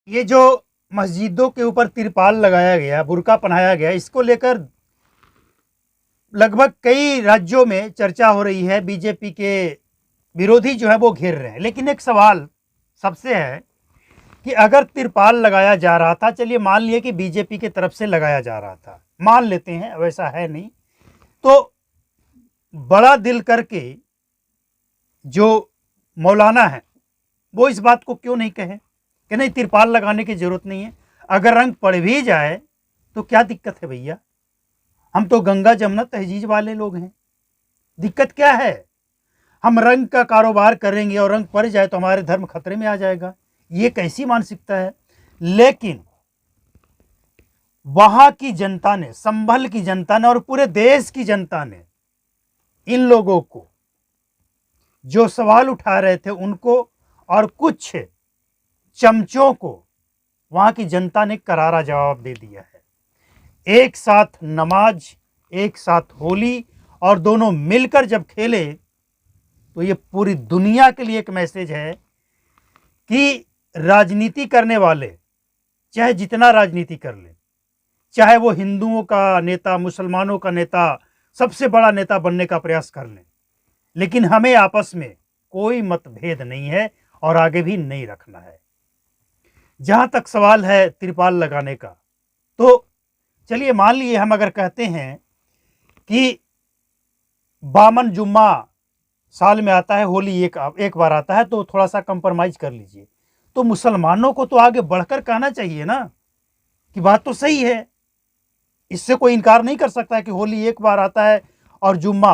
ये जो मस्जिदों के ऊपर तिरपाल लगाया गया, बुर्का पहनाया गया, इसको लेकर लगभग कई राज्यों में चर्चा हो रही है। बीजेपी के विरोधी जो है वो घेर रहे हैं। लेकिन एक सवाल सबसे है कि अगर तिरपाल लगाया जा रहा था, चलिए मान लिए कि बीजेपी की तरफ से लगाया जा रहा था, मान लेते हैं, वैसा है नहीं, तो बड़ा दिल करके जो मौलाना है वो इस बात को क्यों नहीं कहे कि नहीं, तिरपाल लगाने की जरूरत नहीं है। अगर रंग पड़ भी जाए तो क्या दिक्कत है भैया, हम तो गंगा जमुना तहजीब वाले लोग हैं, दिक्कत क्या है। हम रंग का कारोबार करेंगे और रंग पड़ जाए तो हमारे धर्म खतरे में आ जाएगा, ये कैसी मानसिकता है। लेकिन वहां की जनता ने, संभल की जनता ने और पूरे देश की जनता ने इन लोगों को जो सवाल उठा रहे थे उनको और कुछ चमचों को वहां की जनता ने करारा जवाब दे दिया है। एक साथ नमाज, एक साथ होली और दोनों मिलकर जब खेले तो ये पूरी दुनिया के लिए एक मैसेज है कि राजनीति करने वाले चाहे जितना राजनीति कर ले, चाहे वो हिंदुओं का नेता, मुसलमानों का नेता, सबसे बड़ा नेता बनने का प्रयास कर लें, लेकिन हमें आपस में कोई मतभेद नहीं है और आगे भी नहीं रखना है। जहां तक सवाल है तिरपाल लगाने का, तो चलिए मान लिए हम अगर कहते हैं कि बामन जुम्मा साल में आता है, होली एक बार आता है, तो थोड़ा सा कंप्रोमाइज कर लीजिए। तो मुसलमानों को तो आगे बढ़कर कहना चाहिए ना कि बात तो सही है, इससे कोई इनकार नहीं कर सकता है कि होली एक बार आता है और जुम्मा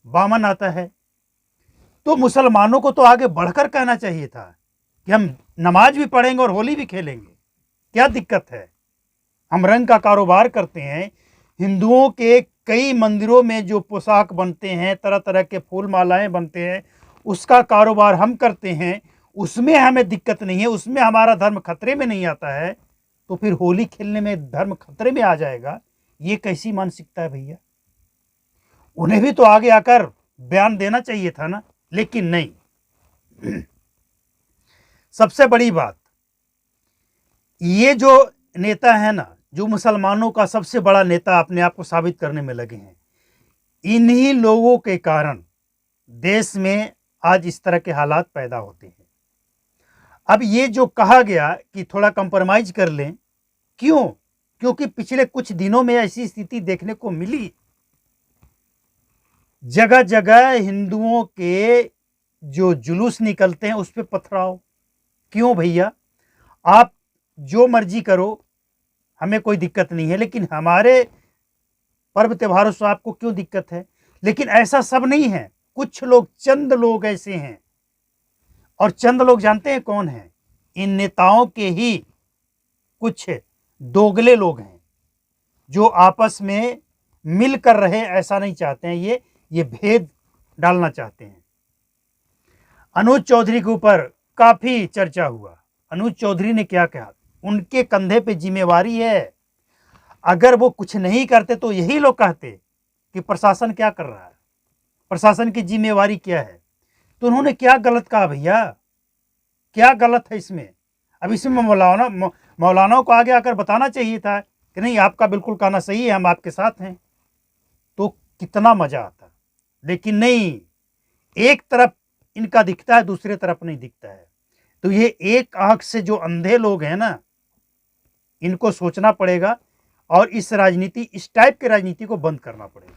बामन आता है। तो मुसलमानों को तो आगे बढ़कर कहना चाहिए था कि हम नमाज भी पढ़ेंगे और होली भी खेलेंगे, क्या दिक्कत है। हम रंग का कारोबार करते हैं, हिंदुओं के कई मंदिरों में जो पोशाक बनते हैं, तरह तरह के फूल मालाएं बनते हैं, उसका कारोबार हम करते हैं, उसमें हमें दिक्कत नहीं है, उसमें हमारा धर्म खतरे में नहीं आता है। तो फिर होली खेलने में धर्म खतरे में आ जाएगा, ये कैसी मानसिकता है भैया। उन्हें भी तो आगे आकर बयान देना चाहिए था ना, लेकिन नहीं। सबसे बड़ी बात, ये जो नेता है ना, जो मुसलमानों का सबसे बड़ा नेता अपने आप को साबित करने में लगे हैं, इन्हीं लोगों के कारण देश में आज इस तरह के हालात पैदा होते हैं। अब ये जो कहा गया कि थोड़ा कंप्रोमाइज कर लें, क्यों? क्योंकि पिछले कुछ दिनों में ऐसी स्थिति देखने को मिली, जगह जगह हिंदुओं के जो जुलूस निकलते हैं उस पर पथराव। क्यों भैया, आप जो मर्जी करो, हमें कोई दिक्कत नहीं है, लेकिन हमारे पर्व त्योहारों से आपको क्यों दिक्कत है। लेकिन ऐसा सब नहीं है, कुछ लोग, चंद लोग ऐसे हैं, और चंद लोग जानते हैं कौन है, इन नेताओं के ही कुछ दोगले लोग हैं जो आपस में मिलकर रहे ऐसा नहीं चाहते हैं, ये भेद डालना चाहते हैं। अनुज चौधरी के ऊपर काफी चर्चा हुआ। अनुज चौधरी ने क्या कहा, उनके कंधे पे जिम्मेवारी है, अगर वो कुछ नहीं करते तो यही लोग कहते कि प्रशासन क्या कर रहा है, प्रशासन की जिम्मेवारी क्या है। तो उन्होंने क्या गलत कहा भैया, क्या गलत है इसमें। अब इसमें मौलानाओं को आगे आकर बताना चाहिए था कि नहीं, आपका बिल्कुल कहना सही है, हम आपके साथ हैं, तो कितना मजा आता। लेकिन नहीं, एक तरफ इनका दिखता है, दूसरे तरफ नहीं दिखता है। तो ये एक आंख से जो अंधे लोग हैं ना, इनको सोचना पड़ेगा और इस राजनीति, इस टाइप की राजनीति को बंद करना पड़ेगा।